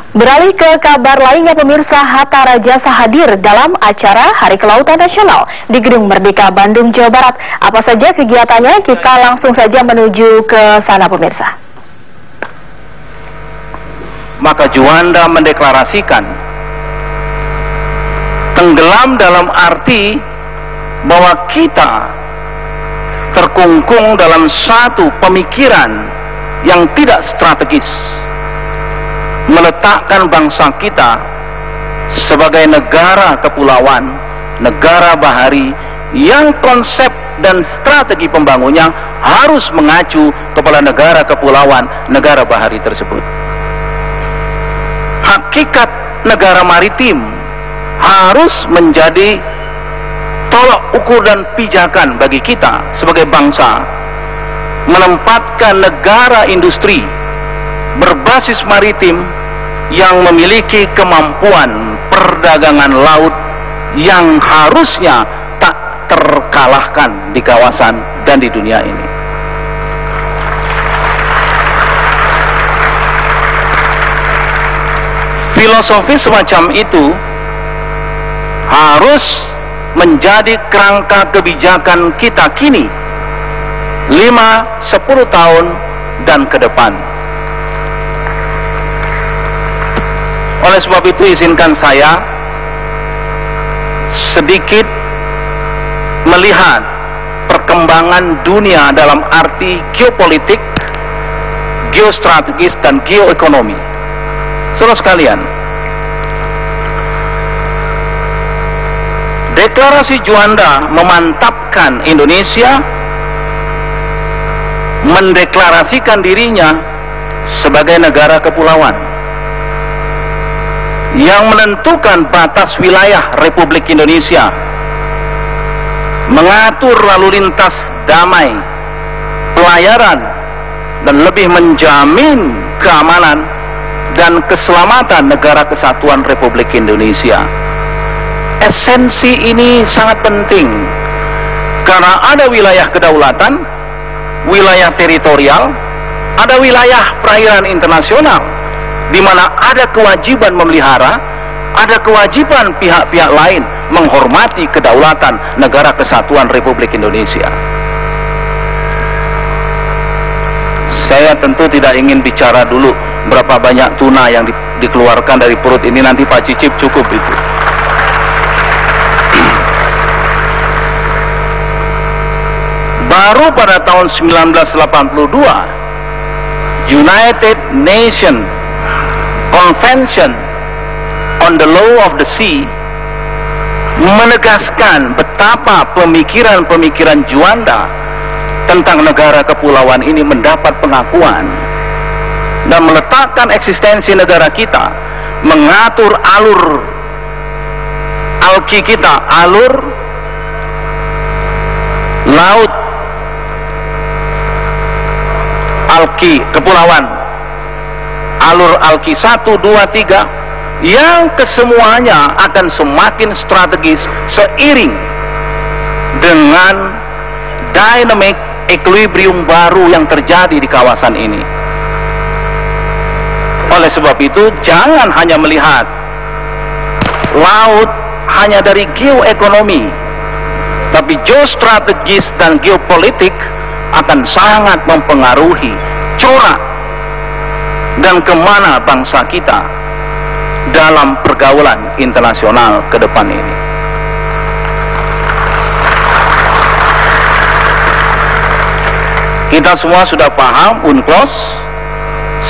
Beralih ke kabar lainnya, pemirsa, Hatta Rajasa hadir dalam acara Hari Kelautan Nasional di Gedung Merdeka, Bandung, Jawa Barat. Apa saja kegiatannya? Kita langsung saja menuju ke sana, pemirsa. Maka Juanda mendeklarasikan tenggelam dalam arti bahwa kita terkungkung dalam satu pemikiran yang tidak strategis, meletakkan bangsa kita sebagai negara kepulauan, negara bahari yang konsep dan strategi pembangunnya harus mengacu kepada negara kepulauan, negara bahari tersebut. Hakikat negara maritim harus menjadi tolok ukur dan pijakan bagi kita sebagai bangsa, menempatkan negara industri berbasis maritim yang memiliki kemampuan perdagangan laut yang harusnya tak terkalahkan di kawasan dan di dunia ini. Filosofi semacam itu harus menjadi kerangka kebijakan kita kini, 5-10 tahun dan ke depan. Oleh sebab itu, izinkan saya sedikit melihat perkembangan dunia dalam arti geopolitik, geostrategis, dan geoekonomi. Saudara sekalian, deklarasi Juanda memantapkan Indonesia mendeklarasikan dirinya sebagai negara kepulauan yang menentukan batas wilayah Republik Indonesia, mengatur lalu lintas damai, pelayaran, dan lebih menjamin keamanan dan keselamatan negara kesatuan Republik Indonesia. Esensi ini sangat penting karena ada wilayah kedaulatan, wilayah teritorial, ada wilayah perairan internasional di mana ada kewajiban memelihara, ada kewajiban pihak-pihak lain menghormati kedaulatan negara kesatuan Republik Indonesia. Saya tentu tidak ingin bicara dulu berapa banyak tuna yang dikeluarkan dari perut ini, nanti Pak Cicip cukup itu. Baru pada tahun 1982, United Nations Convention on the Law of the Sea menegaskan betapa pemikiran-pemikiran Juanda tentang negara kepulauan ini mendapat pengakuan dan meletakkan eksistensi negara kita, mengatur alur alki kita, alur laut alki kepulauan, alur alki 1, 2, 3 yang kesemuanya akan semakin strategis seiring dengan dynamic equilibrium baru yang terjadi di kawasan ini. Oleh sebab itu, jangan hanya melihat laut hanya dari geoekonomi, tapi geostrategis dan geopolitik akan sangat mempengaruhi corak dan kemana bangsa kita dalam pergaulan internasional ke depan ini. Kita semua sudah paham UNCLOS,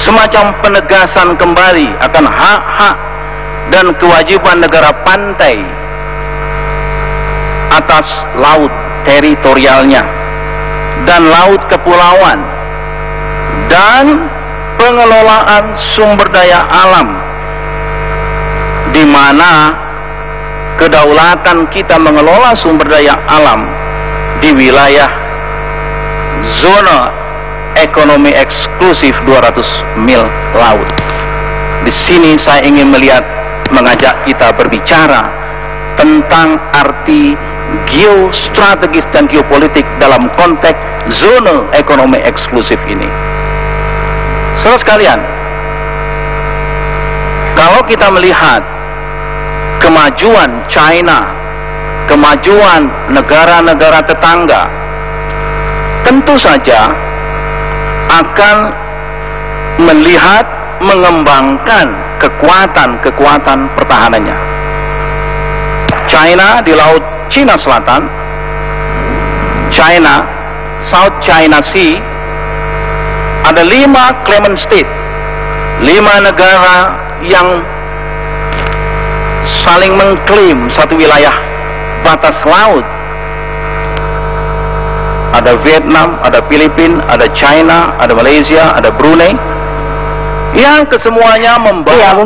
semacam penegasan kembali akan hak-hak dan kewajiban negara pantai atas laut teritorialnya dan laut kepulauan dan pengelolaan sumber daya alam, di mana kedaulatan kita mengelola sumber daya alam di wilayah zona ekonomi eksklusif 200 mil laut. Di sini saya ingin mengajak kita berbicara tentang arti geostrategis dan geopolitik dalam konteks zona ekonomi eksklusif ini. Saudara sekalian, Kalau kita melihat kemajuan China, kemajuan negara-negara tetangga, tentu saja akan melihat mengembangkan kekuatan pertahanannya. China di Laut Cina Selatan, China, South China Sea, ada 5 claimant state, 5 negara yang saling mengklaim satu wilayah batas laut. Ada Vietnam, ada Filipina, ada China, ada Malaysia, ada Brunei, yang kesemuanya membawa